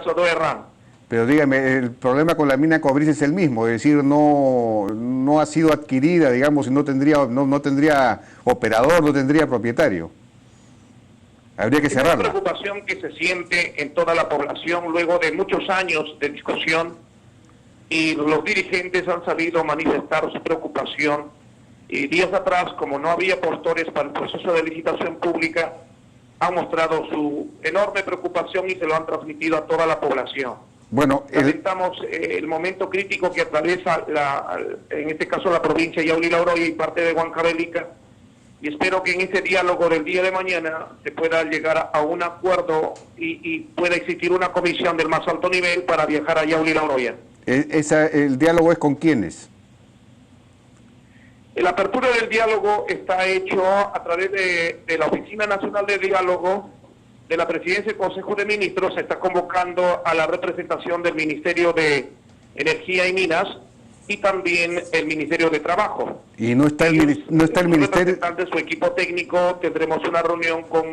caso de Herrán. Pero dígame, el problema con la mina Cobriz es el mismo, es decir, no ha sido adquirida, digamos, y no tendría operador, no tendría propietario. Habría que Es una cerrarla. preocupación que se siente en toda la población luego de muchos años de discusión, y los dirigentes han sabido manifestar su preocupación. Y días atrás, como no había postores para el proceso de licitación pública, han mostrado su enorme preocupación y se lo han transmitido a toda la población. Bueno, Lamentamos el momento crítico que atraviesa, en este caso, la provincia de Yauli y Lauroya y parte de Huancavelica, y espero que en ese diálogo del día de mañana se pueda llegar a un acuerdo y pueda existir una comisión del más alto nivel para viajar a Yauli y Lauroya. ¿El diálogo es con quiénes? La apertura del diálogo está hecho a través de la Oficina Nacional de Diálogo de la Presidencia del Consejo de Ministros. Se está convocando a la representación del Ministerio de Energía y Minas y también el Ministerio de Trabajo. Y no está el ministerio. Representantes, su equipo técnico, tendremos una reunión con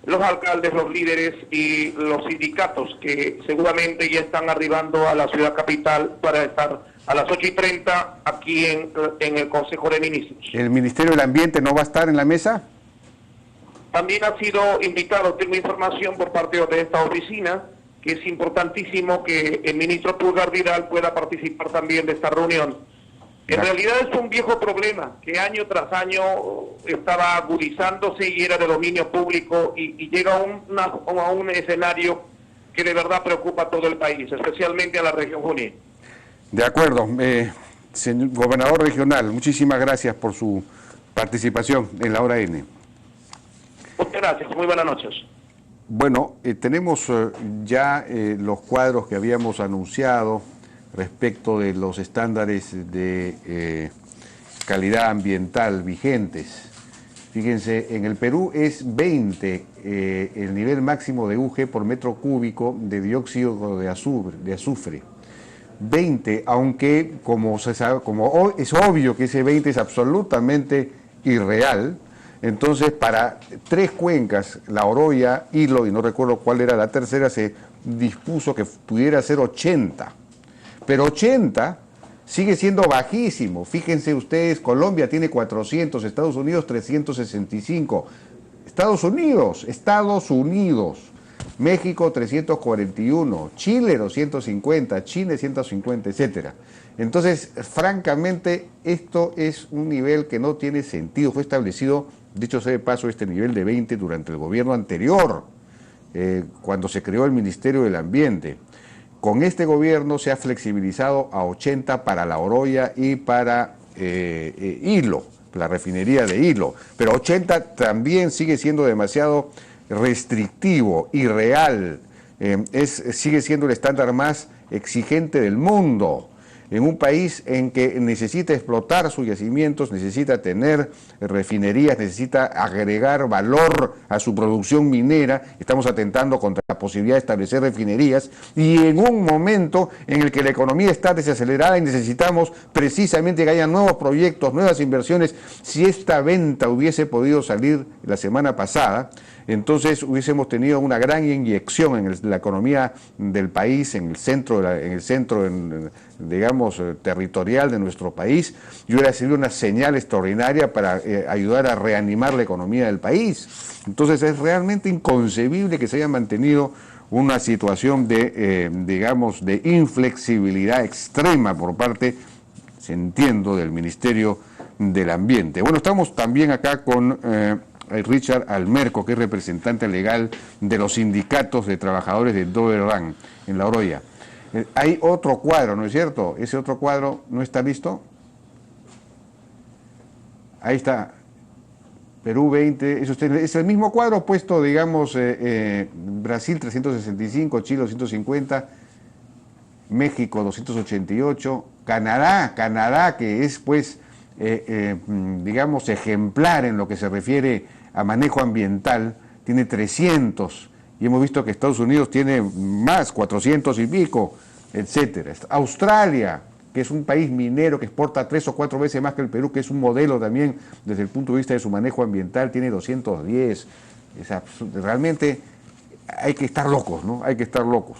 los alcaldes, los líderes y los sindicatos que seguramente ya están arribando a la ciudad capital para estar a las 8:30 aquí en el Consejo de Ministros. ¿El Ministerio del Ambiente no va a estar en la mesa? También ha sido invitado, tengo información por parte de esta oficina, que es importantísimo que el ministro Pulgar Vidal pueda participar también de esta reunión. En realidad es un viejo problema que año tras año estaba agudizándose y era de dominio público y llega a un escenario que de verdad preocupa a todo el país, especialmente a la región Junín. De acuerdo. Señor gobernador regional, muchísimas gracias por su participación en la Hora N. Muchas gracias, muy buenas noches. Bueno, tenemos ya los cuadros que habíamos anunciado respecto de los estándares de calidad ambiental vigentes. Fíjense, en el Perú es 20 el nivel máximo de UG por metro cúbico de dióxido de azufre. 20, aunque como se sabe, como es obvio que ese 20 es absolutamente irreal. Entonces, para 3 cuencas, La Oroya, Hilo, y no recuerdo cuál era la tercera, se dispuso que pudiera ser 80. Pero 80 sigue siendo bajísimo. Fíjense ustedes, Colombia tiene 400, Estados Unidos 365. Estados Unidos, México 341, Chile 250, Chile 150, etcétera. Entonces, francamente, esto es un nivel que no tiene sentido. Fue establecido, dicho sea de paso, este nivel de 20 durante el gobierno anterior, cuando se creó el Ministerio del Ambiente. Con este gobierno se ha flexibilizado a 80 para La Oroya y para Hilo, la refinería de Hilo. Pero 80 también sigue siendo demasiado restrictivo, irreal, sigue siendo el estándar más exigente del mundo. En un país en que necesita explotar sus yacimientos, necesita tener refinerías, necesita agregar valor a su producción minera, estamos atentando contra la posibilidad de establecer refinerías, y en un momento en el que la economía está desacelerada y necesitamos precisamente que haya nuevos proyectos, nuevas inversiones. Si esta venta hubiese podido salir la semana pasada, entonces hubiésemos tenido una gran inyección en la economía del país, en el centro, digamos, territorial de nuestro país, y hubiera sido una señal extraordinaria para ayudar a reanimar la economía del país. Entonces es realmente inconcebible que se haya mantenido una situación de, digamos, de inflexibilidad extrema por parte, entiendo, del Ministerio del Ambiente. Bueno, estamos también acá con Richard Almerco, que es representante legal de los sindicatos de trabajadores de Doberrán, en La Oroya. Hay otro cuadro, ¿no es cierto? ¿Ese otro cuadro no está listo? Ahí está. Perú 20, es el mismo cuadro puesto, digamos, Brasil 365, Chile 250, México 288, Canadá, que es, pues, digamos, ejemplar en lo que se refiere a manejo ambiental, tiene 300, y hemos visto que Estados Unidos tiene más, 400 y pico, etcétera. Australia, que es un país minero que exporta 3 o 4 veces más que el Perú, que es un modelo también desde el punto de vista de su manejo ambiental, tiene 210. Realmente hay que estar locos, ¿no? Hay que estar locos.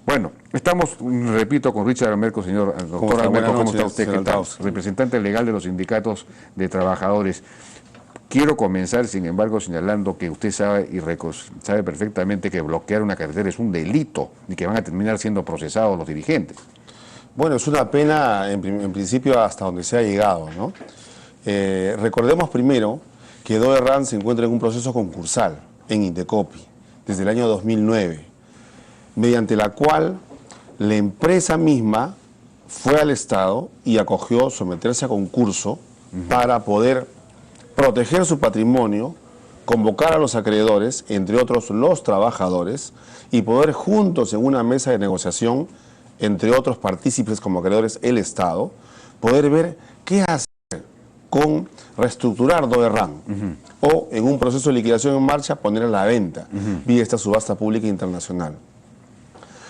Bueno, estamos, repito, con Richard Almerco, señor doctor Almerco, ¿cómo está usted? ¿Qué tal? Representante legal de los sindicatos de trabajadores. Quiero comenzar, sin embargo, señalando que usted sabe sabe perfectamente que bloquear una carretera es un delito y que van a terminar siendo procesados los dirigentes. Bueno, es una pena, en principio, hasta donde se ha llegado, ¿no? Recordemos primero que Doerran se encuentra en un proceso concursal en Indecopi desde el año 2009, mediante la cual la empresa misma fue al Estado y acogió someterse a concurso para poder proteger su patrimonio, convocar a los acreedores, entre otros los trabajadores, y poder juntos en una mesa de negociación, entre otros partícipes como acreedores, el Estado, poder ver qué hacer con reestructurar Doerran o en un proceso de liquidación en marcha poner a la venta vía esta subasta pública internacional.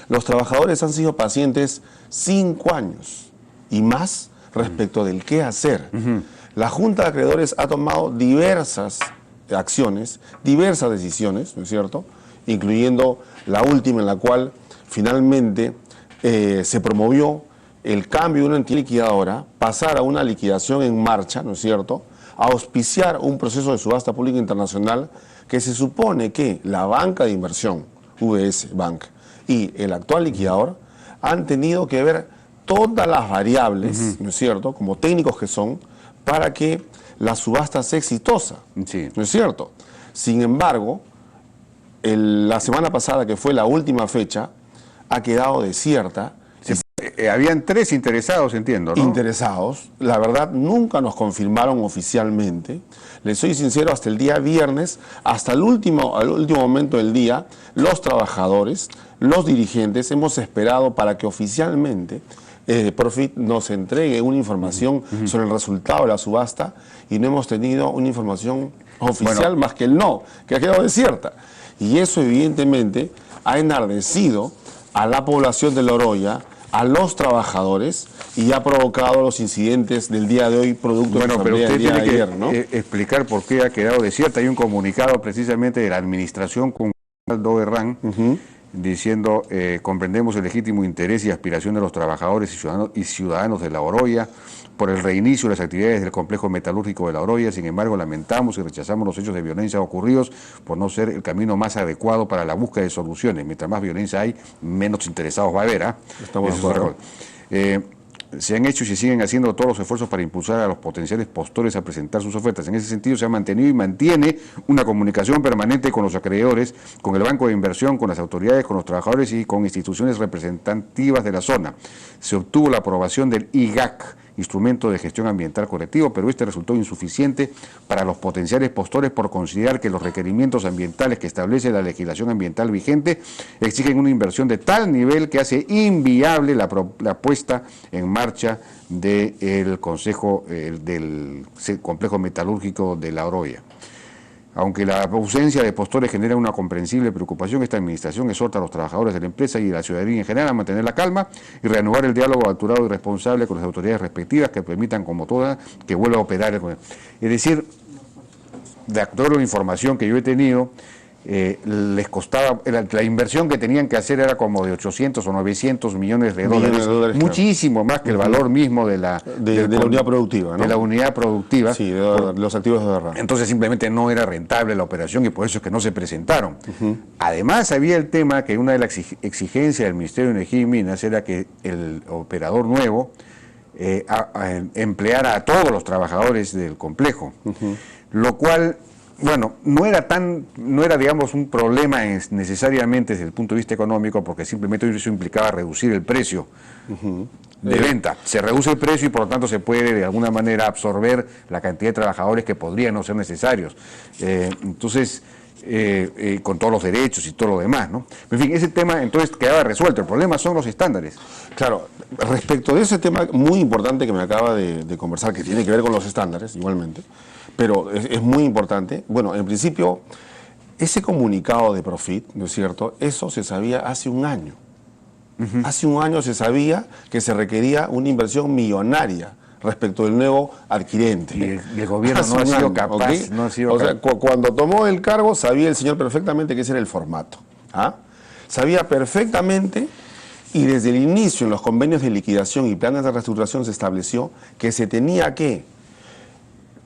Los trabajadores han sido pacientes 5 años y más respecto del qué hacer. La Junta de Acreedores ha tomado diversas acciones, diversas decisiones, ¿no es cierto?, incluyendo la última en la cual finalmente se promovió el cambio de una entidad liquidadora, pasar a una liquidación en marcha, ¿no es cierto?, a auspiciar un proceso de subasta pública internacional que se supone que la banca de inversión, UBS Bank, y el actual liquidador han tenido que ver todas las variables, ¿no es cierto?, como técnicos que son, para que la subasta sea exitosa, ¿no es cierto? Sin embargo, la semana pasada, que fue la última fecha, ha quedado desierta. Habían 3 interesados, entiendo, ¿no? Interesados, la verdad nunca nos confirmaron oficialmente. Les soy sincero, hasta el día viernes, hasta al último momento del día, los trabajadores, los dirigentes, hemos esperado para que oficialmente Profit nos entregue una información sobre el resultado de la subasta y no hemos tenido una información oficial más que el no, que ha quedado desierta. Y eso evidentemente ha enardecido a la población de La Oroya, a los trabajadores, y ha provocado los incidentes del día de hoy, producto de la asamblea del día de ayer, ¿no? Explicar por qué ha quedado desierta. Hay un comunicado precisamente de la administración con Doerran diciendo comprendemos el legítimo interés y aspiración de los trabajadores y ciudadanos de La Oroya por el reinicio de las actividades del complejo metalúrgico de La Oroya. Sin embargo, lamentamos y rechazamos los hechos de violencia ocurridos por no ser el camino más adecuado para la búsqueda de soluciones. Mientras más violencia hay, menos interesados va a haber. Estamos de acuerdo. Se han hecho y se siguen haciendo todos los esfuerzos para impulsar a los potenciales postores a presentar sus ofertas. En ese sentido, se ha mantenido y mantiene una comunicación permanente con los acreedores, con el Banco de Inversión, con las autoridades, con los trabajadores y con instituciones representativas de la zona. Se obtuvo la aprobación del IGAC, Instrumento de Gestión Ambiental Colectivo, pero este resultó insuficiente para los potenciales postores por considerar que los requerimientos ambientales que establece la legislación ambiental vigente exigen una inversión de tal nivel que hace inviable la puesta en marcha del del complejo metalúrgico de La Oroya. Aunque la ausencia de postores genera una comprensible preocupación, esta administración exhorta a los trabajadores de la empresa y a la ciudadanía en general a mantener la calma y reanudar el diálogo alturado y responsable con las autoridades respectivas que permitan, como todas, que vuelva a operar. Es decir, de acuerdo a la información que yo he tenido, les costaba, la inversión que tenían que hacer era como de 800 o 900 millones de dólares, muchísimo más que el valor mismo de la unidad productiva, ¿no? De la unidad productiva. Sí, de los activos de Doerran. Entonces simplemente no era rentable la operación y por eso es que no se presentaron. Además había el tema que una de las exigencias del Ministerio de Energía y Minas era que el operador nuevo empleara a todos los trabajadores del complejo, lo cual... Bueno, no era digamos un problema necesariamente desde el punto de vista económico, porque simplemente eso implicaba reducir el precio de venta. Se reduce el precio y por lo tanto se puede de alguna manera absorber la cantidad de trabajadores que podrían no ser necesarios. Entonces, con todos los derechos y todo lo demás, ¿no? En fin, ese tema entonces quedaba resuelto. El problema son los estándares. Claro, respecto de ese tema muy importante que me acaba de conversar, que tiene que ver con los estándares igualmente, pero es muy importante. Bueno, en principio, ese comunicado de Profit, ¿no es cierto?, eso se sabía hace un año. Hace un año se sabía que se requería una inversión millonaria respecto del nuevo adquirente. Y el gobierno no ha sido capaz. ¿Okay? No ha sido capaz. Sea, cuando tomó el cargo, sabía el señor perfectamente que ese era el formato. Sabía perfectamente Y desde el inicio, en los convenios de liquidación y planes de reestructuración, se estableció que se tenía que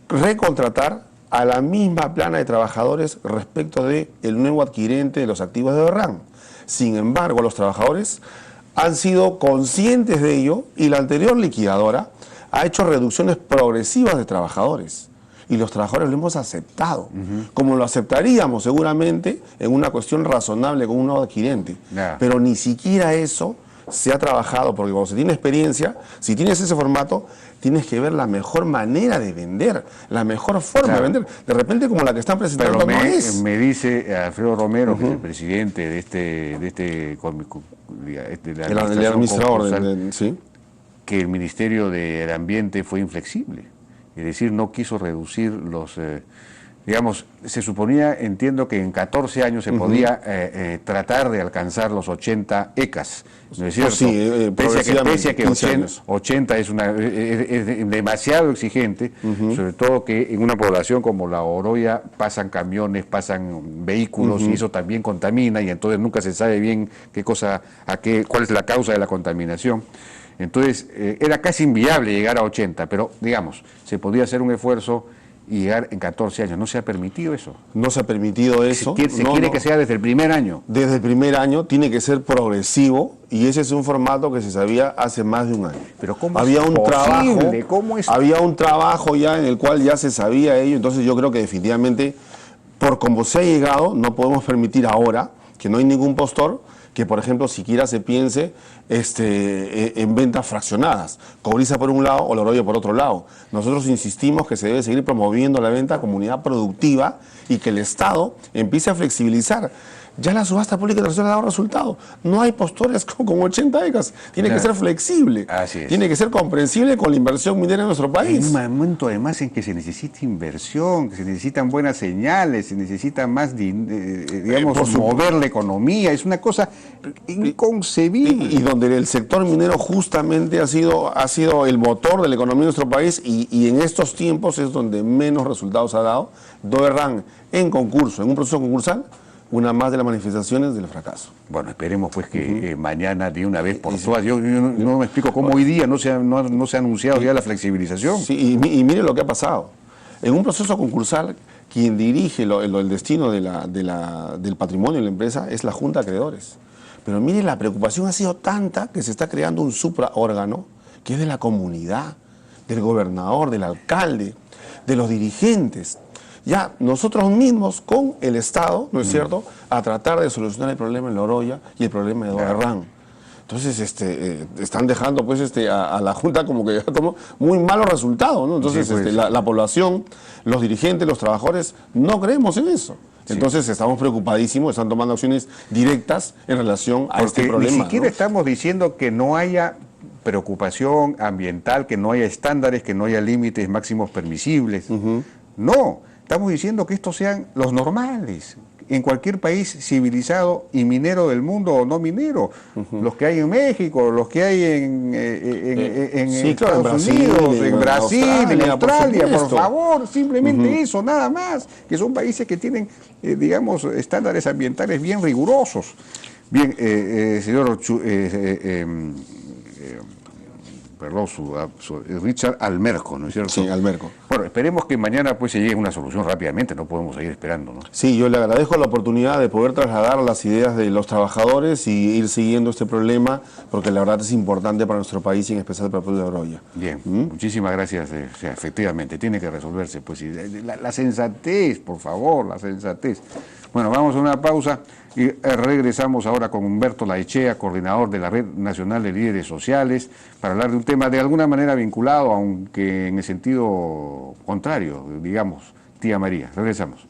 recontratar a la misma plana de trabajadores respecto del nuevo adquirente de los activos de Oberran. Sin embargo, los trabajadores han sido conscientes de ello y la anterior liquidadora ha hecho reducciones progresivas de trabajadores. Y los trabajadores lo hemos aceptado, como lo aceptaríamos seguramente en una cuestión razonable con un nuevo adquirente. Pero ni siquiera eso se ha trabajado, porque cuando se tiene experiencia, si tienes ese formato, tienes que ver la mejor manera de vender, la mejor forma de vender. De repente, como la que están presentando, pero no es. me dice Alfredo Romero, que es el presidente de El administrador, ¿sí?, que el Ministerio del Ambiente fue inflexible. Es decir, no quiso reducir los... digamos, se suponía, entiendo que en 14 años se podía tratar de alcanzar los 80 ECAs, ¿no es cierto? Sí, pese a que 80 es demasiado exigente, sobre todo que en una población como la Oroya pasan camiones, pasan vehículos, y eso también contamina, y entonces nunca se sabe bien cuál es la causa de la contaminación. Entonces, era casi inviable llegar a 80, pero, digamos, se podía hacer un esfuerzo y llegar en 14 años. ¿No se ha permitido eso? No se ha permitido eso. Se quiere que sea desde el primer año. Desde el primer año tiene que ser progresivo, y ese es un formato que se sabía hace más de un año. Pero ¿cómo había es un posible? Había un trabajo ya en el cual ya se sabía ello, entonces yo creo que definitivamente, por como se ha llegado, no podemos permitir ahora que no hay ningún postor que, por ejemplo, siquiera se piense en ventas fraccionadas, Cobriza por un lado o La Oroya por otro lado. Nosotros insistimos que se debe seguir promoviendo la venta como unidad productiva y que el Estado empiece a flexibilizar. Ya la subasta pública internacional ha dado resultado. No hay postores con 80 ECAs. Tiene que ser flexible. Así es. Tiene que ser comprensible con la inversión minera en nuestro país. En un momento además en que se necesita inversión, que se necesitan buenas señales, se necesita más, digamos, mover la economía. Es una cosa inconcebible. Y donde el sector minero justamente ha sido el motor de la economía de nuestro país, y en estos tiempos es donde menos resultados ha dado. Doberran en concurso, en un proceso concursal, una más de las manifestaciones del fracaso. Bueno, esperemos pues que mañana de una vez por todas. Yo no me explico cómo hoy día no se ha anunciado ya la flexibilización. Sí, y mire lo que ha pasado. En un proceso concursal, quien dirige el destino del patrimonio de la empresa es la Junta de Acreedores. Pero mire, la preocupación ha sido tanta que se está creando un supraórgano que es de la comunidad, del gobernador, del alcalde, de los dirigentes. Ya nosotros mismos con el Estado, ¿no es cierto?, a tratar de solucionar el problema en La Oroya y el problema de Doberran. Entonces, están dejando pues a la Junta como que tomó muy malos resultados, ¿no? Entonces, sí, pues. La población, los dirigentes, los trabajadores, no creemos en eso. Sí. Entonces, estamos preocupadísimos, están tomando acciones directas en relación a este problema. Ni siquiera, ¿no?, estamos diciendo que no haya preocupación ambiental, que no haya estándares, que no haya límites máximos permisibles. No. Estamos diciendo que estos sean los normales en cualquier país civilizado y minero del mundo o no minero. Los que hay en México, los que hay en Estados Unidos, en Brasil, en Australia, por favor, simplemente eso, nada más, que son países que tienen, digamos, estándares ambientales bien rigurosos. Bien, señor Richard Almerco, ¿no es cierto? Sí, Almerco. Bueno, esperemos que mañana pues se llegue a una solución rápidamente, no podemos seguir esperando, ¿no? Sí, yo le agradezco la oportunidad de poder trasladar las ideas de los trabajadores y ir siguiendo este problema, porque la verdad es importante para nuestro país y en especial para el pueblo de Oroya. Bien, muchísimas gracias. O sea, efectivamente, tiene que resolverse, pues, la sensatez, por favor, la sensatez. Bueno, vamos a una pausa y regresamos ahora con Humberto Laechea, coordinador de la Red Nacional de Líderes Sociales, para hablar de un tema de alguna manera vinculado, aunque en el sentido contrario, digamos, tía María. Regresamos.